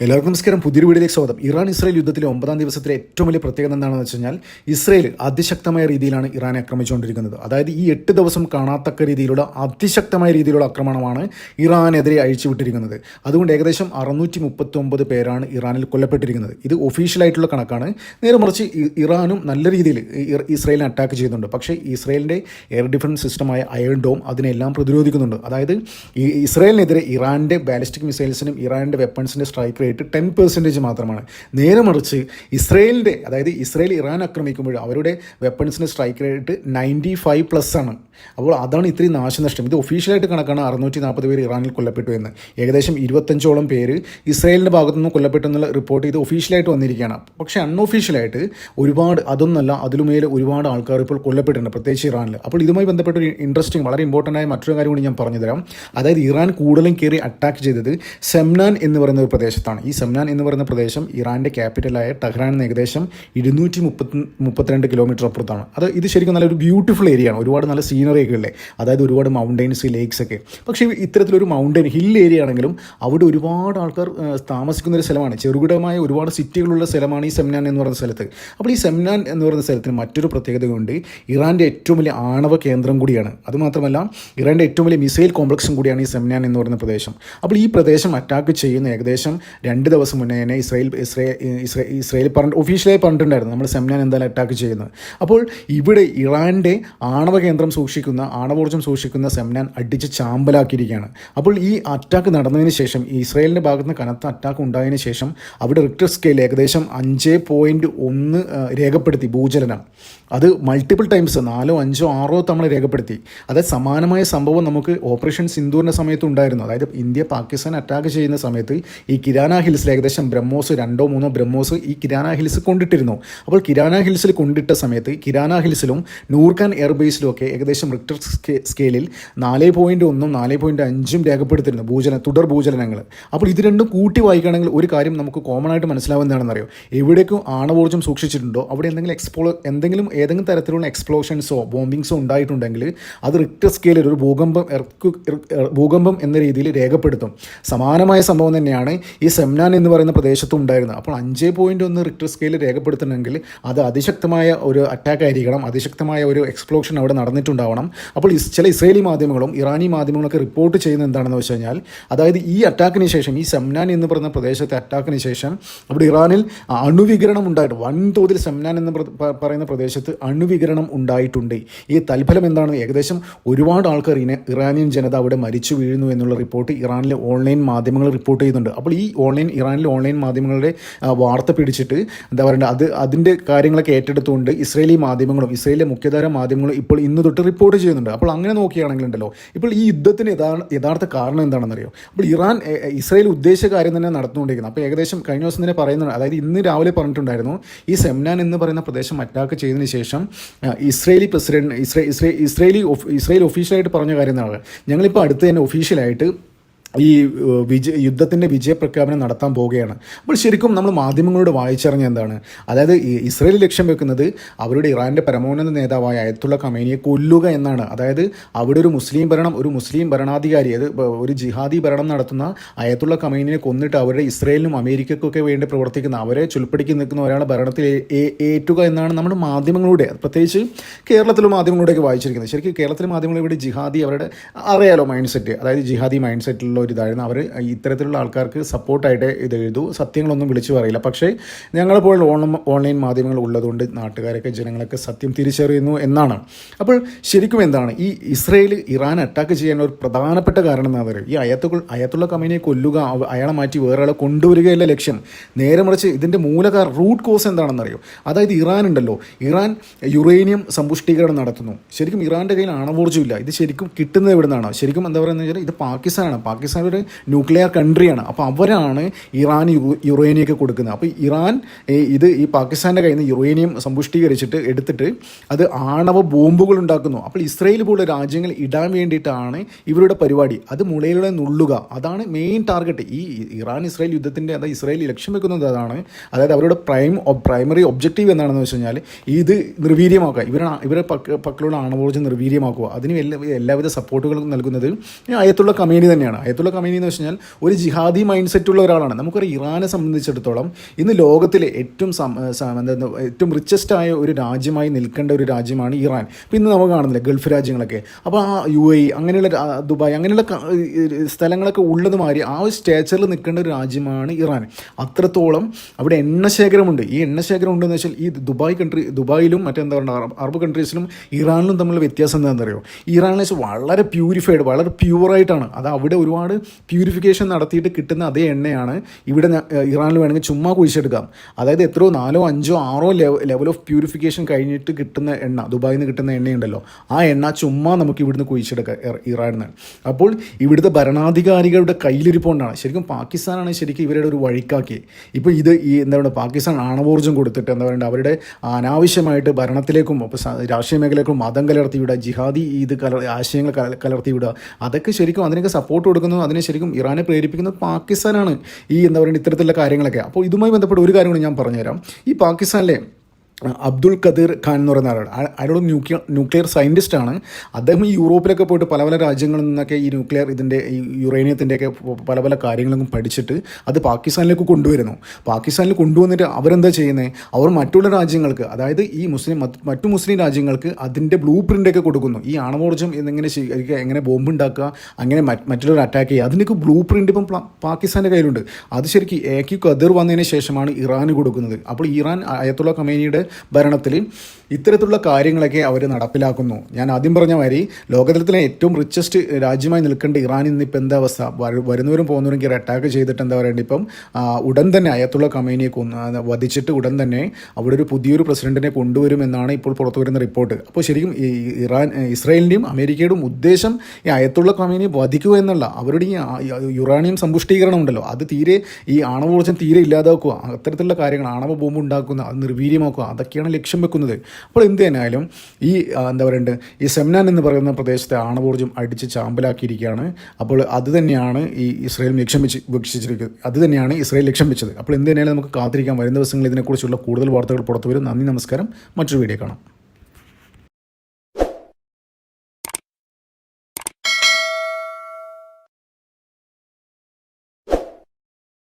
എല്ലാവർക്കും നമസ്കാരം. പുതിയൊരു വീഡിയോയിലേക്ക് സ്വാഗതം. ഇറാൻ ഇസ്രായേൽ യുദ്ധത്തിലെ 9ാം ദിവസത്തിലെ ഏറ്റവും വലിയ പ്രത്യേകത എന്താണെന്ന് വെച്ച് കഴിഞ്ഞാൽ ഇസ്രായേൽ അതിശക്തമായ രീതിയിലാണ് ഇറാനെ ആക്രമിച്ചുകൊണ്ടിരിക്കുന്നത്. അതായത് ഈ 8 ദിവസം കാണാത്തക്ക രീതിയിലുള്ള അതിശക്തമായ രീതിയിലുള്ള ആക്രമണമാണ് ഇറാനെതിരെ അഴിച്ചുവിട്ടിരിക്കുന്നത്. അതുകൊണ്ട് ഏകദേശം 639 പേരാണ് ഇറാനിൽ കൊല്ലപ്പെട്ടിരിക്കുന്നത്. ഇത് ഒഫീഷ്യലായിട്ടുള്ള കണക്കാണ്. നേരെ മറിച്ച് ഇറാനും നല്ല രീതിയിൽ ഇസ്രായേലിനെ അറ്റാക്ക് ചെയ്യുന്നുണ്ട്. പക്ഷേ ഇസ്രായേലിൻ്റെ എയർ ഡിഫൻസ് സിസ്റ്റമായ അയൺ ഡോം അതിനെല്ലാം പ്രതിരോധിക്കുന്നുണ്ട്. അതായത് ഈ ഇസ്രായേലിനെതിരെ ഇറാൻ്റെ ബാലിസ്റ്റിക് മിസൈൽസിനും ഇറാൻ്റെ വെപ്പൺസിൻ്റെ സ്ട്രൈക്ക് റേറ്റ് 10% മാത്രമാണ്. നേരെ മറിച്ച് ഇസ്രായേലിൻ്റെ, അതായത് ഇസ്രായേൽ ഇറാൻ ആക്രമിക്കുമ്പോൾ അവരുടെ വെപ്പൺസിൻ്റെ സ്ട്രൈക്ക് റേറ്റ് 95+ ആണ്. അപ്പോൾ അതാണ് ഇത്രയും നാശനഷ്ടം. ഇത് ഒഫീഷ്യലായിട്ട് കണക്കാണ്. 640 പേര് ഇറാനിൽ കൊല്ലപ്പെട്ടു എന്ന്. ഏകദേശം 25ഓളം പേര് ഇസ്രായേലിൻ്റെ ഭാഗത്തു നിന്ന് കൊല്ലപ്പെട്ടു എന്നുള്ള റിപ്പോർട്ട് ഇത് ഒഫീഷ്യലായിട്ട് വന്നിരിക്കുകയാണ്. പക്ഷേ അൺഒഫീഷ്യലായിട്ട് ഒരുപാട്, അതൊന്നല്ല അതിലുമേൽ ഒരുപാട് ആൾക്കാർ ഇപ്പോൾ കൊല്ലപ്പെട്ടിട്ടുണ്ട്, പ്രത്യേകിച്ച് ഇറാനിൽ. അപ്പോൾ ഇതുമായി ബന്ധപ്പെട്ട ഒരു ഇൻട്രസ്റ്റിംഗ്, വളരെ ഇമ്പോർട്ടൻ്റ് ആയ മറ്റൊരു കാര്യം കൂടി ഞാൻ പറഞ്ഞുതരാം. അതായത് ഇറാൻ കൂടുതലും കയറി അറ്റാക്ക് ചെയ്തത് സെംനാൻ എന്ന് പറയുന്ന ഒരു പ്രദേശത്താണ്. ഈ സെംനാൻ എന്ന് പറയുന്ന പ്രദേശം ഇറാൻ്റെ ക്യാപിറ്റലായ ടെഹ്റാനിൽ നിന്ന് ഏകദേശം 232 കിലോമീറ്റർ അപ്പുറത്താണ്. ഇത് ശരിക്കും നല്ലൊരു ബ്യൂട്ടിഫുൾ ഏരിയയാണ്. ഒരുപാട് നല്ല സീനറിയൊക്കെ ഉള്ളത്, അതായത് ഒരുപാട് മൗണ്ടൈൻസ്, ലേക്സ് ഒക്കെ. പക്ഷേ ഇത്തരത്തിലൊരു മൗണ്ടൈൻ ഹിൽ ഏരിയ ആണെങ്കിലും അവിടെ ഒരുപാട് ആൾക്കാർ താമസിക്കുന്ന ഒരു സ്ഥലമാണ്. ചെറുകിടമായ ഒരുപാട് സിറ്റികളുള്ള സ്ഥലമാണ് ഈ സെംനാൻ എന്ന് പറയുന്ന സ്ഥലത്ത്. അപ്പോൾ ഈ സെംനാൻ എന്ന് പറയുന്ന സ്ഥലത്തിന് മറ്റൊരു പ്രത്യേകതയുണ്ട്. ഇറാൻ്റെ ഏറ്റവും വലിയ ആണവ കേന്ദ്രം കൂടിയാണ്. അതുമാത്രമല്ല ഇറാൻ്റെ ഏറ്റവും വലിയ മിസൈൽ കോംപ്ലക്സും കൂടിയാണ് ഈ സെംനാൻ എന്ന് പറയുന്ന പ്രദേശം. അപ്പോൾ ഈ പ്രദേശം അറ്റാക്ക് ചെയ്യുന്ന ഏകദേശം 2 ദിവസം മുന്നേ തന്നെ ഇസ്രായേൽ ഒഫീഷ്യലായി പറഞ്ഞിട്ടുണ്ടായിരുന്നു നമ്മൾ സെംനാൻ എന്തായാലും അറ്റാക്ക് ചെയ്യുന്നത്. അപ്പോൾ ഇവിടെ ഇറാൻ്റെ ആണവ കേന്ദ്രം സൂക്ഷിക്കുന്ന, ആണവോർജ്ജം സൂക്ഷിക്കുന്ന സെംനാൻ അടിച്ച് ചാമ്പലാക്കിയിരിക്കുകയാണ്. അപ്പോൾ ഈ അറ്റാക്ക് നടന്നതിന് ശേഷം, ഇസ്രായേലിൻ്റെ ഭാഗത്ത് നിന്ന് കനത്ത അറ്റാക്ക് ഉണ്ടായതിനു ശേഷം അവിടെ റിക്ടർ സ്കെയിൽ ഏകദേശം 5.1 രേഖപ്പെടുത്തി ഭൂചലനം. അത് മൾട്ടിപ്പിൾ ടൈംസ് 4, 5, 6 തവണ രേഖപ്പെടുത്തി. അതായത് സമാനമായ സംഭവം നമുക്ക് ഓപ്പറേഷൻ സിന്ദൂറിൻ്റെ സമയത്ത് ഉണ്ടായിരുന്നു. അതായത് ഇന്ത്യ പാകിസ്ഥാൻ അറ്റാക്ക് ചെയ്യുന്ന സമയത്ത് ഈ കിരാന ഹിൽസിൽ ഏകദേശം ബ്രഹ്മോസ് 2 3 ബ്രഹ്മോസ് ഈ കിരാന ഹിൽസ് കൊണ്ടിട്ടിരുന്നു. അപ്പോൾ കിരാന ഹിൽസിൽ കൊണ്ടിട്ട സമയത്ത് കിരാന ഹിൽസിലും നൂർഖാൻ എയർബേസിലും ഒക്കെ ഏകദേശം റിക്ടർ സ്കെയിലിൽ 4.1 4.5 രേഖപ്പെടുത്തിയിരുന്നു തുടർ ഭൂചലനങ്ങൾ. അപ്പോൾ ഇത് രണ്ടും കൂട്ടി വായിക്കുകയാണെങ്കിൽ ഒരു കാര്യം നമുക്ക് കോമൺ ആയിട്ട് മനസ്സിലാവുന്നതാണെന്നറിയോ. എവിടേക്കും ആണവോർജ്ജം സൂക്ഷിച്ചിട്ടുണ്ടോ അവിടെ എന്തെങ്കിലും ഏതെങ്കിലും തരത്തിലുള്ള എക്സ്പ്ലോഷൻസോ ബോംബിങ്സോ ഉണ്ടായിട്ടുണ്ടെങ്കിൽ അത് റിക്ടർ സ്കെയിലിൽ ഒരു ഭൂകമ്പം എന്ന രീതിയിൽ രേഖപ്പെടുത്തും. സമാനമായ സംഭവം തന്നെയാണ് ഈ സെംനാൻ എന്ന് പറയുന്ന പ്രദേശത്തും ഉണ്ടായിരുന്നത്. അപ്പോൾ 5.1 റിക്ടർ സ്കെയിൽ രേഖപ്പെടുത്തണമെങ്കിൽ അത് അതിശക്തമായ ഒരു അറ്റാക്ക് ആയിരിക്കണം, അതിശക്തമായ ഒരു എക്സ്പ്ലോഷൻ അവിടെ നടന്നിട്ടുണ്ടാവണം. അപ്പോൾ ചില ഇസ്രായേലി മാധ്യമങ്ങളും ഇറാനി മാധ്യമങ്ങളൊക്കെ റിപ്പോർട്ട് ചെയ്യുന്നത് എന്താണെന്ന് വെച്ച് കഴിഞ്ഞാൽ, അതായത് ഈ അറ്റാക്കിന് ശേഷം, ഈ സെംനാൻ എന്ന് പറയുന്ന പ്രദേശത്തെ അറ്റാക്കിന് ശേഷം അവിടെ ഇറാനിൽ അണുവികിരണം ഉണ്ടായിട്ട് വൻതോതിൽ സെംനാൻ എന്ന് പറയുന്ന പ്രദേശത്ത് അണുവികിരണം ഉണ്ടായിട്ടുണ്ട്. ഈ തൽഫലം എന്താണ്? ഏകദേശം ഒരുപാട് ആൾക്കാർ ഇറാനിയൻ ജനത അവിടെ മരിച്ചു വീഴുന്നു എന്നുള്ള റിപ്പോർട്ട് ഇറാനിലെ ഓൺലൈൻ മാധ്യമങ്ങൾ റിപ്പോർട്ട് ചെയ്യുന്നുണ്ട്. അപ്പോൾ ഈ ഇറാനിലെ ഓൺലൈൻ മാധ്യമങ്ങളുടെ വാർത്ത പിടിച്ചിട്ട് എന്താ പറയുക, അതിൻ്റെ കാര്യങ്ങളൊക്കെ ഏറ്റെടുത്തുകൊണ്ട് ഇസ്രായേലി മാധ്യമങ്ങളും ഇസ്രായേലിലെ മുഖ്യധാര മാധ്യമങ്ങളും ഇപ്പോൾ ഇന്ന് തൊട്ട് റിപ്പോർട്ട് ചെയ്യുന്നുണ്ട്. അപ്പോൾ അങ്ങനെ നോക്കുകയാണെങ്കിലുണ്ടല്ലോ, ഇപ്പോൾ ഈ യുദ്ധത്തിന് യഥാർത്ഥ കാരണം എന്താണെന്നറിയോ? അപ്പോൾ ഇസ്രായേൽ ഉദ്ദേശിച്ച കാര്യം തന്നെ നടന്നുകൊണ്ടിരിക്കുന്നത്. അപ്പോൾ ഏകദേശം കഴിഞ്ഞ ദിവസം തന്നെ പറയുന്നുണ്ട്, അതായത് ഇന്ന് രാവിലെ പറഞ്ഞിട്ടുണ്ടായിരുന്നു, ഈ സെംനാൻ എന്ന് പറയുന്ന പ്രദേശം അറ്റാക്ക് ചെയ്തതിന് ശേഷം ഇസ്രായേലി പ്രസിഡന്റ് ഇസ്രായേൽ ഒഫീഷ്യലായിട്ട് പറഞ്ഞ കാര്യം എന്താണ്, ഞങ്ങളിപ്പോൾ അടുത്ത് തന്നെ ഒഫീഷ്യലായിട്ട് ഈ യുദ്ധത്തിൻ്റെ വിജയപ്രഖ്യാപനം നടത്താൻ പോവുകയാണ്. അപ്പോൾ ശരിക്കും നമ്മൾ മാധ്യമങ്ങളോട് വായിച്ചറിഞ്ഞ എന്താണ്, അതായത് ഇസ്രായേൽ ലക്ഷ്യം വെക്കുന്നത് അവരുടെ ഇറാൻ്റെ പരമോന്നത നേതാവായ അയത്തുള്ള ഖമേനിയെ കൊല്ലുക എന്നാണ്. അതായത് അവിടെ ഒരു മുസ്ലിം ഭരണാധികാരി, അത് ഒരു ജിഹാദി ഭരണം നടത്തുന്ന അയത്തുള്ള ഖമേനിയെ കൊന്നിട്ട് അവരുടെ ഇസ്രായേലിനും അമേരിക്കയ്ക്കൊക്കെ വേണ്ടി പ്രവർത്തിക്കുന്ന, അവരെ ചുൽപ്പടിക്ക് നിൽക്കുന്ന ഒരാളെ ഭരണത്തിൽ ഏറ്റുക എന്നാണ് നമ്മുടെ മാധ്യമങ്ങളുടെ, പ്രത്യേകിച്ച് കേരളത്തിലെ മാധ്യമങ്ങളുടെയൊക്കെ വായിച്ചിരിക്കുന്നത്. ശരിക്കും കേരളത്തിലെ മാധ്യമങ്ങൾ ഇവിടെ ജിഹാദി, അവരുടെ അറിയാലോ മൈൻഡ് സെറ്റ്, അതായത് ജിഹാദി മൈൻഡ് സെറ്റിലുള്ള ഒരിതായിരുന്നു. അവർ ഇത്തരത്തിലുള്ള ആൾക്കാർക്ക് സപ്പോർട്ടായിട്ട് ഇത് എഴുതൂ, സത്യങ്ങളൊന്നും വിളിച്ചു പറയില്ല. പക്ഷേ ഞങ്ങളെപ്പോൾ ഓൺലൈൻ മാധ്യമങ്ങൾ ഉള്ളതുകൊണ്ട് നാട്ടുകാരൊക്കെ ജനങ്ങളൊക്കെ സത്യം തിരിച്ചറിയുന്നു എന്നാണ്. അപ്പോൾ ശരിക്കും എന്താണ് ഈ ഇസ്രായേൽ ഇറാൻ അറ്റാക്ക് ചെയ്യാൻ ഒരു പ്രധാനപ്പെട്ട കാരണം എന്താ പറയുക, ഈ അയത്തുള്ള ഖമേനിയെ കൊല്ലുക, അയാളെ മാറ്റി വേറെ ആളെ കൊണ്ടുവരികയല്ല ലക്ഷ്യം. നേരെ മറിച്ച് ഇതിൻ്റെ റൂട്ട് കോസ് എന്താണെന്നറിയോ? അതായത് ഇറാൻ യുറേനിയം സമ്പുഷ്ടീകരണം നടത്തുന്നു. ശരിക്കും ഇറാൻ്റെ കയ്യിൽ ആണവോർജ്ജമില്ല. ഇത് ശരിക്കും കിട്ടുന്നത് എവിടെ നിന്നാണ്? ശരിക്കും എന്താ പറയുന്നത് വെച്ചാൽ ഇത് പാകിസ്ഥാനാണ്. പാകിസ്ഥാൻ ഒരു ന്യൂക്ലിയർ കൺട്രിയാണ്. അപ്പോൾ അവരാണ് ഇറാൻ യുറേനിയൊക്കെ കൊടുക്കുന്നത്. അപ്പോൾ ഇറാൻ ഈ പാകിസ്ഥാൻ്റെ കയ്യിൽ നിന്ന് യുറേനിയം സമ്പുഷ്ടീകരിച്ചിട്ട് എടുത്തിട്ട് അത് ആണവ ബോംബുകൾ ഉണ്ടാക്കുന്നു. അപ്പോൾ ഇസ്രായേൽ പോലുള്ള രാജ്യങ്ങൾ ഇടാൻ വേണ്ടിയിട്ടാണ് ഇവരുടെ പരിപാടി. അത് മുളയിലൂടെ നുള്ളുക, അതാണ് മെയിൻ ടാർഗറ്റ്. ഈ ഇറാൻ ഇസ്രായേൽ യുദ്ധത്തിൻ്റെ, അതായത് ഇസ്രായേൽ ലക്ഷ്യം വെക്കുന്നത് അതാണ്. അതായത് അവരുടെ പ്രൈമറി ഒബ്ജക്റ്റീവ് എന്താണെന്ന് വെച്ച് കഴിഞ്ഞാൽ ഇത് നിർവീര്യമാക്കുക, ഇവരുടെ പക്കലുള്ള ആണവോർജ്ജം നിർവീര്യമാക്കുക. അതിന് എല്ലാവിധ സപ്പോർട്ടുകളും നൽകുന്നത് അയത്തുള്ള ഖമേനി തന്നെയാണ്. അയത്തുള്ള ഖമീനി എന്ന് വെച്ച് കഴിഞ്ഞാൽ ഒരു ജിഹാദി മൈൻഡ് സെറ്റുള്ള ഒരാളാണ്. നമുക്കറിയാം ഇറാനെ സംബന്ധിച്ചിടത്തോളം ഇന്ന് ലോകത്തിലെ ഏറ്റവും റിച്ചസ്റ്റ് ആയ ഒരു രാജ്യമായി നിൽക്കേണ്ട ഒരു രാജ്യമാണ് ഇറാൻ. അപ്പോൾ ഇന്ന് നമുക്ക് കാണുന്നില്ല ഗൾഫ് രാജ്യങ്ങളൊക്കെ. അപ്പോൾ ആ UAE അങ്ങനെയുള്ള ദുബായ് അങ്ങനെയുള്ള സ്ഥലങ്ങളൊക്കെ ഉള്ളത് മാറി ആ ഒരു സ്റ്റേച്ചറിൽ നിൽക്കേണ്ട ഒരു രാജ്യമാണ് ഇറാൻ. അത്രത്തോളം അവിടെ എണ്ണശേഖരമുണ്ട്. ഈ എണ്ണശേഖരം ഉണ്ടെന്ന് വെച്ചാൽ ഈ ദുബായിലും മറ്റെന്താ പറയുക അറബ് കൺട്രീസിലും ഇറാനിലും തമ്മിലുള്ള വ്യത്യാസം എന്താണെന്ന് അറിയോ? ഇറാനിലെ വളരെ പ്യൂരിഫൈഡ്, വളരെ പ്യൂറായിട്ടാണ്. അത് അവിടെ ഒരുപാട് പ്യൂരിഫിക്കേഷൻ നടത്തിയിട്ട് കിട്ടുന്ന അതേ എണ്ണയാണ് ഇവിടെ ഇറാനിൽ വേണമെങ്കിൽ ചുമ്മാ കുഴിച്ചെടുക്കാം. അതായത് എത്രയോ 4, 5, 6 ലെവൽ ഓഫ് പ്യൂരിഫിക്കേഷൻ കഴിഞ്ഞിട്ട് കിട്ടുന്ന എണ്ണ, ദുബായിൽ നിന്ന് കിട്ടുന്ന എണ്ണയുണ്ടല്ലോ, ആ എണ്ണ ചുമ്മാ നമുക്ക് ഇവിടുന്ന് കുഴിച്ചെടുക്കാം ഇറാനിൽ നിന്ന്. അപ്പോൾ ഇവിടുത്തെ ഭരണാധികാരികളുടെ കയ്യിലിരിപ്പുകൊണ്ടാണ്. ശരിക്കും പാകിസ്ഥാനാണ് ശരിക്കും ഇവരുടെ ഒരു വഴിക്കാക്കി. ഇപ്പോൾ ഈ എന്താ പറയുക പാകിസ്ഥാൻ ആണവോർജ്ജം കൊടുത്തിട്ട് എന്താ പറയുക അവരുടെ അനാവശ്യമായിട്ട് ഭരണത്തിലേക്കും ഇപ്പോൾ രാഷ്ട്രീയ മേഖലയിലേക്കും മതം കലർത്തി വിടുക, ജിഹാദി ആശയങ്ങൾ കലർത്തി വിടുക, അതൊക്കെ ശരിക്കും അതിനൊക്കെ സപ്പോർട്ട് കൊടുക്കുന്നത്, അതിനെ ശരിക്കും ഇറാനെ പ്രേരിപ്പിക്കുന്നത് പാകിസ്ഥാനാണ്. ഈ എന്താ പറയുക ഇത്തരത്തിലുള്ള കാര്യങ്ങളൊക്കെ. അപ്പോൾ ഇതുമായി ബന്ധപ്പെട്ട ഒരു കാര്യം കൂടി ഞാൻ പറഞ്ഞുതരാം. ഈ പാകിസ്ഥാനിലെ അബ്ദുൽ ഖദീർ ഖാൻ എന്ന് പറയുന്ന ആളാണ്. അയാളൊരു ന്യൂക്ലിയർ സയൻറ്റിസ്റ്റ് ആണ്. അദ്ദേഹം ഈ യൂറോപ്പിലൊക്കെ പോയിട്ട് പല പല രാജ്യങ്ങളിൽ നിന്നൊക്കെ ഈ ഈ യുറേനിയത്തിൻ്റെയൊക്കെ പല പല കാര്യങ്ങളും പഠിച്ചിട്ട് അത് പാകിസ്ഥാനിലേക്ക് കൊണ്ടുവരുന്നു. പാകിസ്ഥാനിൽ കൊണ്ടുവന്നിട്ട് അവരെന്താ ചെയ്യുന്നത്? അവർ മറ്റുള്ള രാജ്യങ്ങൾക്ക്, അതായത് ഈ മറ്റു മുസ്ലിം രാജ്യങ്ങൾക്ക് അതിൻ്റെ ബ്ലൂ പ്രിൻ്റൊക്കെ കൊടുക്കുന്നു. ഈ ആണവോർജ്ജം എങ്ങനെ ബോംബ് ഉണ്ടാക്കുക, അങ്ങനെ മറ്റുള്ളവർ അറ്റാക്ക് ചെയ്യുക, അതിൻ്റെയൊക്കെ ബ്ലൂ പ്രിൻ്റ് ഇപ്പം പാകിസ്ഥാൻ്റെ കയ്യിലുണ്ട്. അത് ശരിക്കും AK ഖദർ വന്നതിന് ശേഷമാണ് ഇറാന് കൊടുക്കുന്നത്. അപ്പോൾ ഇറാൻ അയത്തുള്ള ഖമേനിയുടെ ഭരണത്തിൽ ഇത്തരത്തിലുള്ള കാര്യങ്ങളൊക്കെ അവർ നടപ്പിലാക്കുന്നു. ഞാൻ ആദ്യം പറഞ്ഞ മാതിരി ലോകതലത്തിലെ ഏറ്റവും റിച്ചസ്റ്റ് രാജ്യമായി നിൽക്കേണ്ട ഇറാൻ ഇന്നിപ്പോൾ എന്താ അവസ്ഥ? വരുന്നവരും പോകുന്നവരും കയറി അറ്റാക്ക് ചെയ്തിട്ട് എന്താ പറയേണ്ടത്, ഇപ്പം ഉടൻ തന്നെ അയത്തുള്ള ഖമേനിയെ വധിച്ചിട്ട് ഉടൻ തന്നെ അവിടെ ഒരു പുതിയൊരു പ്രസിഡന്റിനെ കൊണ്ടുവരുമെന്നാണ് ഇപ്പോൾ പുറത്തു വരുന്ന റിപ്പോർട്ട്. അപ്പോൾ ശരിക്കും ഇസ്രായേലിൻ്റെയും അമേരിക്കയുടെയും ഉദ്ദേശം ഈ അയത്തുള്ള ഖമേനിയെ വധിക്കുക എന്നുള്ള അവരുടെ ഈ യുറാനിയം സമ്പുഷ്ടീകരണം ഉണ്ടല്ലോ, അത് തീരെ ഈ ആണവോർജ്ജം തീരെ ഇല്ലാതാക്കുക, അത്തരത്തിലുള്ള കാര്യങ്ങൾ, ആണവ ബോംബ് ഉണ്ടാക്കുന്ന അത് നിർവീര്യമാക്കുക, അതൊക്കെയാണ് ലക്ഷ്യം വെക്കുന്നത്. അപ്പോൾ എന്ത് തന്നെയായാലും ഈ എന്താ പറയേണ്ടത് ഈ സെംനാൻ എന്ന് പറയുന്ന പ്രദേശത്തെ ആണവോർജ്ജം അടിച്ച് ചാമ്പലാക്കിയിരിക്കുകയാണ്. അപ്പോൾ അത് തന്നെയാണ് ഈ ഇസ്രായേൽ ലക്ഷ്യം വെച്ചത്. അപ്പോൾ എന്ത് തന്നെയായാലും നമുക്ക് കാത്തിരിക്കാം. വരും ദിവസങ്ങളിൽ ഇതിനെക്കുറിച്ചുള്ള കൂടുതൽ വാർത്തകൾ പുറത്തു വരും. നന്ദി, നമസ്കാരം. മറ്റൊരു വീഡിയോ കാണാം.